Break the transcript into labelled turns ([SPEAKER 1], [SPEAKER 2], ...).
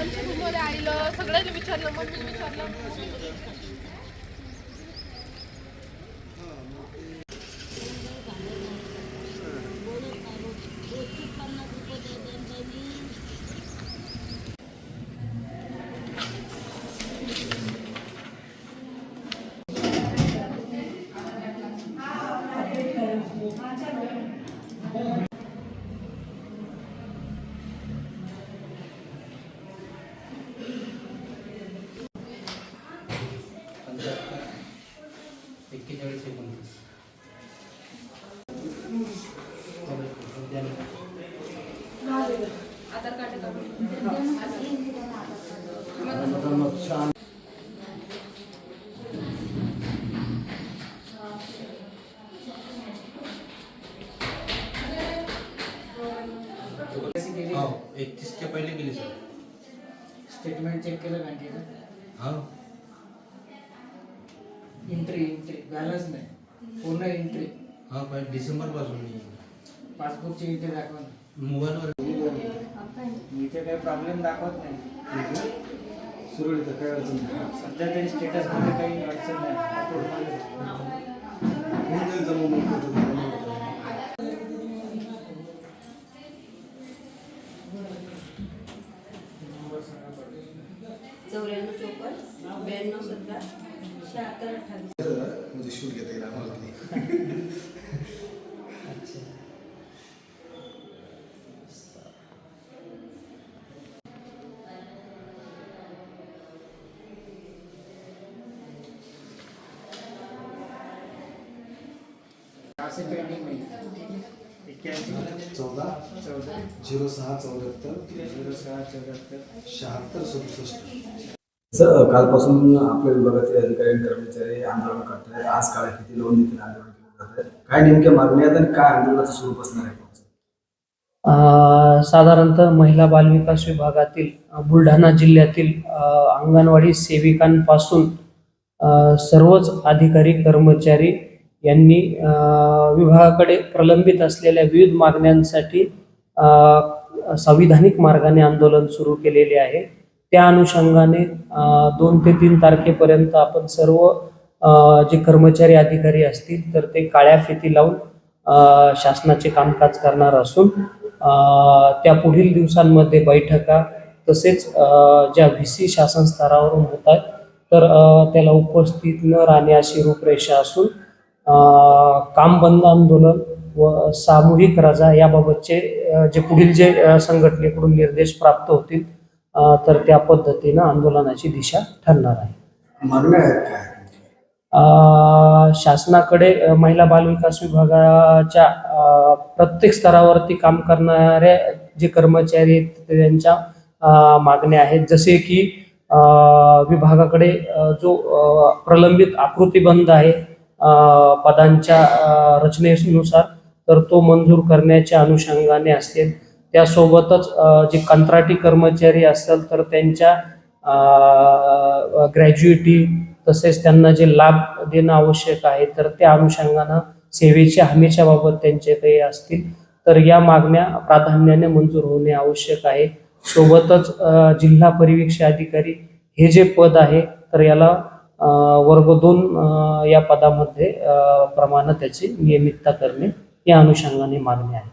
[SPEAKER 1] आमच्या रूममध्ये आईलं सगळ्यांनी विचारलं, मम्मीने विचारलं. आधार कार्ड
[SPEAKER 2] हो 31 पहिले गेली सर.
[SPEAKER 3] स्टेटमेंट चेक केलं बँकेचं?
[SPEAKER 2] हो
[SPEAKER 3] एंट्री बॅलन्स नाही, पूर्ण एंट्री.
[SPEAKER 2] हा पण डिसेंबर पासून
[SPEAKER 3] पासबुकची एंट्री दाखवा ना.
[SPEAKER 2] मोबाईलवर
[SPEAKER 3] इथे काही प्रॉब्लेम दाखवत नाही.
[SPEAKER 4] सुरळीत काय अडचण नाही.
[SPEAKER 3] सध्या तरी स्टेटसमध्ये काही अडचण नाही.
[SPEAKER 4] म्हणजे शूट घेता येईल आम्हाला.
[SPEAKER 3] असे पेंडिंग नाही.
[SPEAKER 4] 14 0674 76 67.
[SPEAKER 5] कालपासून आपल्या विभागातील अधिकारी आणि कर्मचारी आंदोलन करत आहेत. आज काळ्या फिती लावून देखील आंदोलन केलं जात आहे. काय नेमक्या मागण्या आहेत आणि काय आंदोलनाचं स्वरूप असणार आहे?
[SPEAKER 6] साधारणतः महिला बालविकास विभागातील बुलढाणा जिल्ह्यातील अंगणवाडी सेविकांपासून सर्वच अधिकारी कर्मचारी यांनी विभागाकडे प्रलंबित असलेल्या विविध मागण्यांसाठी संविधानिक मार्गाने आंदोलन सुरू केलेले आहे. त्या अनुषंगाने 2 ते 3 तारखेपर्यंत आपण सर्व जे कर्मचारी अधिकारी असतील तर ते काळ्या फिती लावून शासनाचे कामकाज करणार असून त्या पुढील दिवसांमध्ये बैठका तसेच ज्या VC शासन स्तरावरून होतात तर त्याला उपस्थित न राहणे अशी रूपरेषा असून काम बंद आंदोलन व सामूहिक रजा याबाबतचे जे पुढील जे संघटनेकडून निर्देश प्राप्त होतील तर त्या पद्धतीनं आंदोलनाची दिशा ठरणार आहे.
[SPEAKER 4] मागण्या आहेत काय?
[SPEAKER 6] शासनाकडे महिला बालविकास विभागाच्या प्रत्येक स्तरावरती काम करणाऱ्या जे कर्मचारी आहेत त्यांच्या मागण्या आहेत. जसे की विभागाकडे जो प्रलंबित आकृतीबंध आहे पदांच्या रचनेनुसार तर तो मंजूर करण्याच्या अनुषंगाने असेल. त्यासोबतच जे कंत्राटी कर्मचारी असेल तर त्यांच्या ग्रॅज्युएटी तसेच त्यांना जे लाभ देणं आवश्यक आहे तर त्या अनुषंगानं सेवेच्या हमीच्या बाबत त्यांचे काही असतील तर या मागण्या प्राधान्याने मंजूर होणे आवश्यक आहे. सोबतच जिल्हा परिवीक्षक अधिकारी हे जे पद आहे तर याला वर्ग 2 या पदामध्ये प्रमाणे त्याची नियमितता करणे या अनुषंगाने मागणी आहे.